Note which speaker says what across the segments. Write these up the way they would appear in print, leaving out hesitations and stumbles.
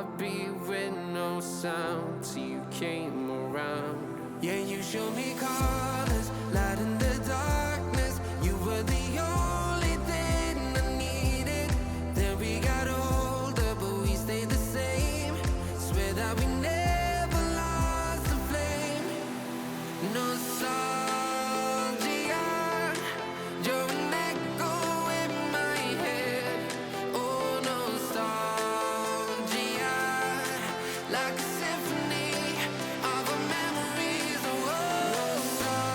Speaker 1: heartbeat with no sound till you came around. Yeah, you showed me colors, light in the darkness. You were the only thing I needed. Then we got older, but we stayed the same. Swear that we never lost the flame. Nostalgia, you're an echo in my head. Oh, nostalgia, like a symphony of our memories. Oh, nostalgia,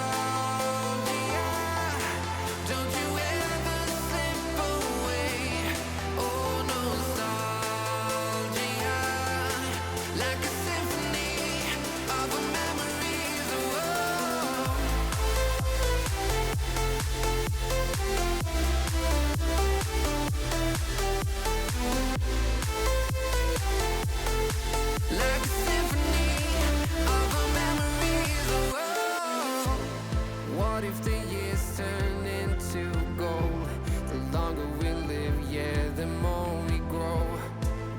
Speaker 1: don't you ever slip away. Oh, nostalgia, like a symphony of our memories. Oh, like a symphony of our memories. Oh, what if the years turn into gold? The longer we live, yeah, the more we grow.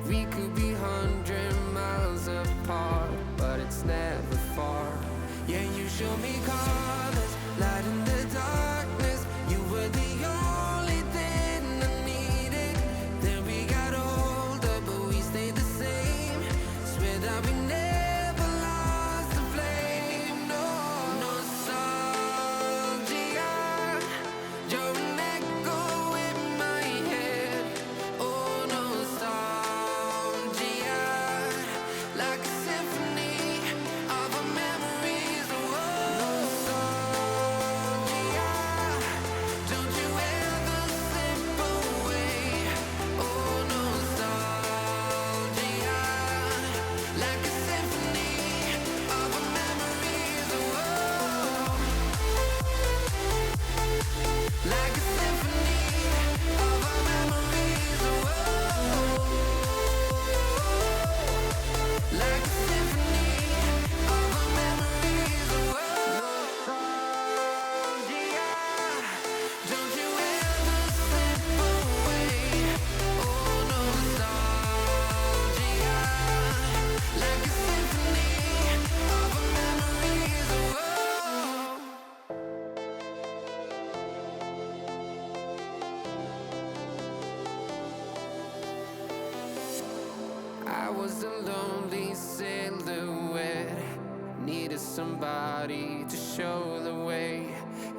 Speaker 1: We could be 100 miles apart, but it's never far. Yeah, you show me colors, light in the darkness. You were the only thing I needed. Then we got older, but we stayed the same. Swear that we never lost the flame. No, nostalgia, you're an echo in my head. Oh, nostalgia, like a symphony of our memories. Oh, nostalgia, don't you ever slip away. Oh, nostalgia, like a symphony of our memories. Oh, like a symphony of our memories. Oh, like a symphony of our memories. Oh, nostalgia, don't you ever slip away. Oh, nostalgia, like a symphony of our memories. Oh, I was a lonely silhouette, needed somebody to show the way.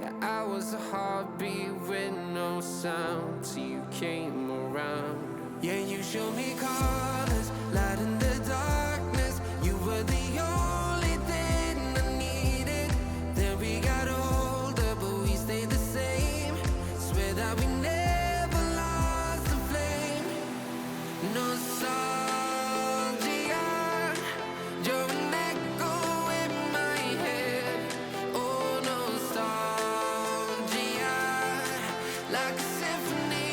Speaker 1: Yeah, I was a heartbeat with no sound till you came around. Yeah, you showed me colors, light in the darkness. You were the only thing I needed. Then we got older, but we stayed the same. Swear that we never lost the flame. Nostalgia, you're an echo in my head. Oh, nostalgia, like a symphony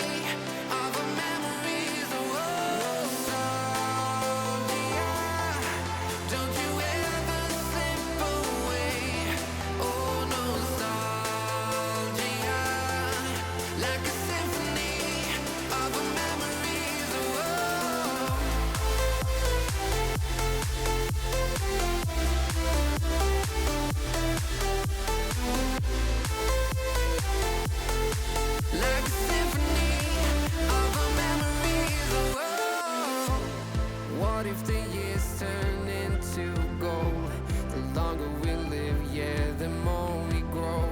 Speaker 1: of our memories. Oh, nostalgia, don't you ever slip away. Oh, nostalgia, like a symphony of our memories. Oh, like a symphony of our memories. Oh, what if the years turn into gold? The longer we live, yeah, the more we grow.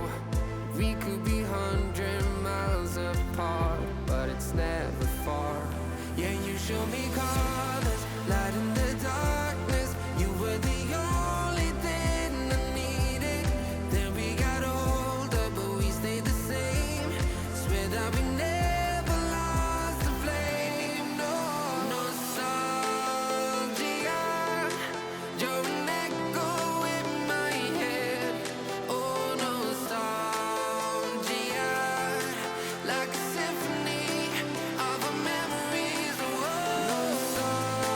Speaker 1: We could be 100 miles apart, but it's never far. Yeah, you show me colors, light in the darkness. You were the only thing I needed. Then we got older, but we stayed the same. Swear that we never lost the flame. No, nostalgia, you're an echo in my head. Oh, nostalgia, like a symphony of our memories. Oh, nostalgia.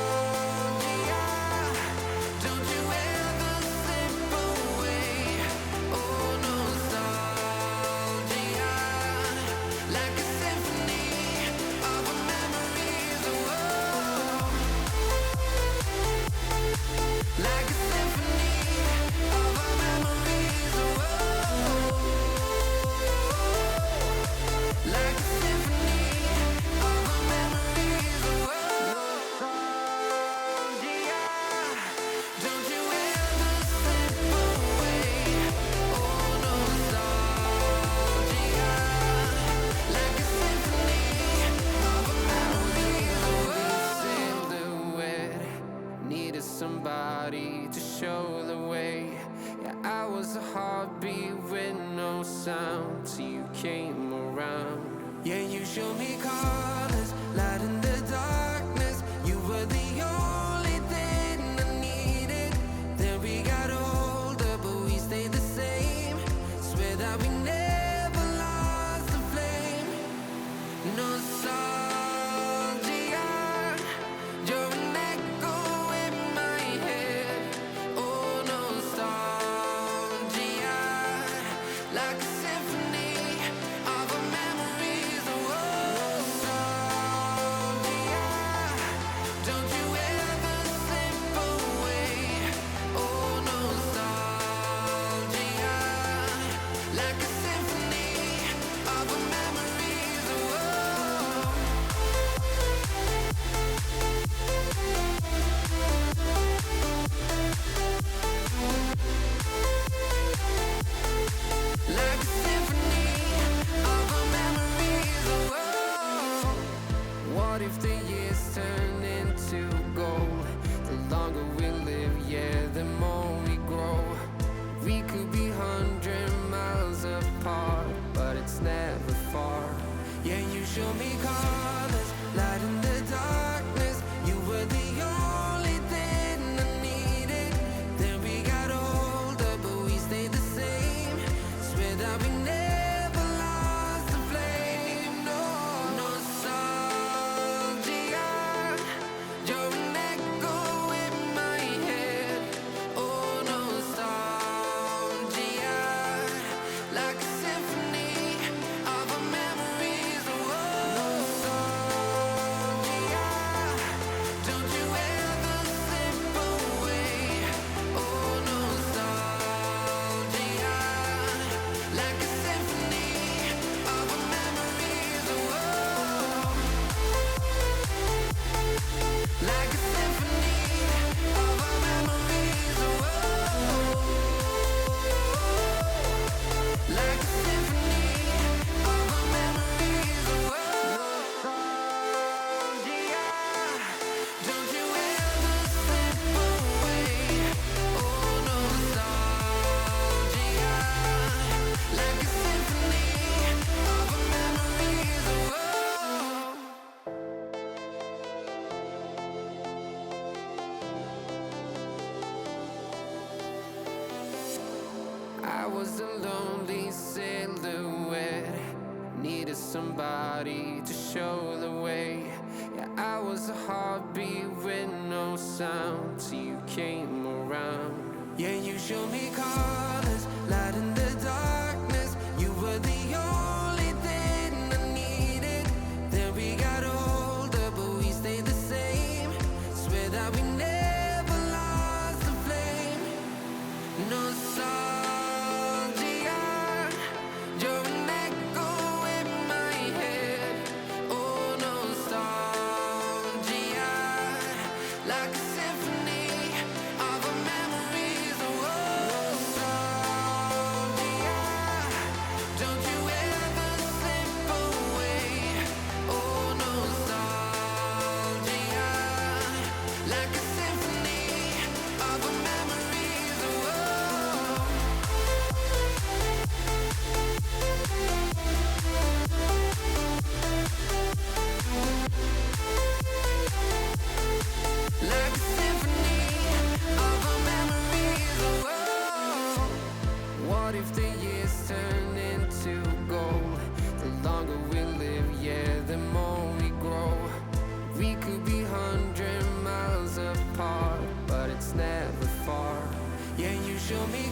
Speaker 1: somebody to show the way. Yeah, I was a heartbeat with no sound till you came around. Yeah, you showed me colors, light in the darkness. You were the only thing I needed. Then we got older, but we stayed the same. Swear that we never lost the flame. Nostalgia, you're an echo in my head. Oh, nostalgia, like a symphony of our memories. Oh, nostalgia, don't you ever slip away. Oh, nostalgia, like a symphony of our memories. Oh, like a symphony of our memories. Oh, what if the years turn into gold? The longer we live, yeah, the more we grow. We could be 100 miles apart, but it's never far. Yeah, you show me colors, light in the darkness. You were the only thing I needed. Then we got older, but we stayed the same. Swear that we never lost the flame. No, nostalgia, you're an echo in my head. Oh, nostalgia, like a symphony of our memories. Oh, nostalgia, don't you ever slip away. Oh, nostalgia, like a symphony of our memories. Oh, like a symphony of our memories. Oh, like a symphony of our memories. Oh, nostalgia, don't you ever slip away. Oh, nostalgia, like a symphony of our memories. Oh, I was a lonely silhouette, needed somebody to show the way. Yeah, I was a heartbeat with no sound till you came around. Yeah, you showed me colors, light in the darkness. You were the only thing I needed. Then we got older, but we stayed the same. Swear that we never lost the flame. Nostalgia, you're an echo in my head. Oh, nostalgia, like a symphony of our memories. Oh, nostalgia, don't you ever slip away. Oh, nostalgia, like a symphony of our memories. Oh, like a symphony of our memories. Oh, what if the years turn into gold? The longer we live, yeah, the more we grow. We could be 100 miles apart, but it's never far. Yeah, you show me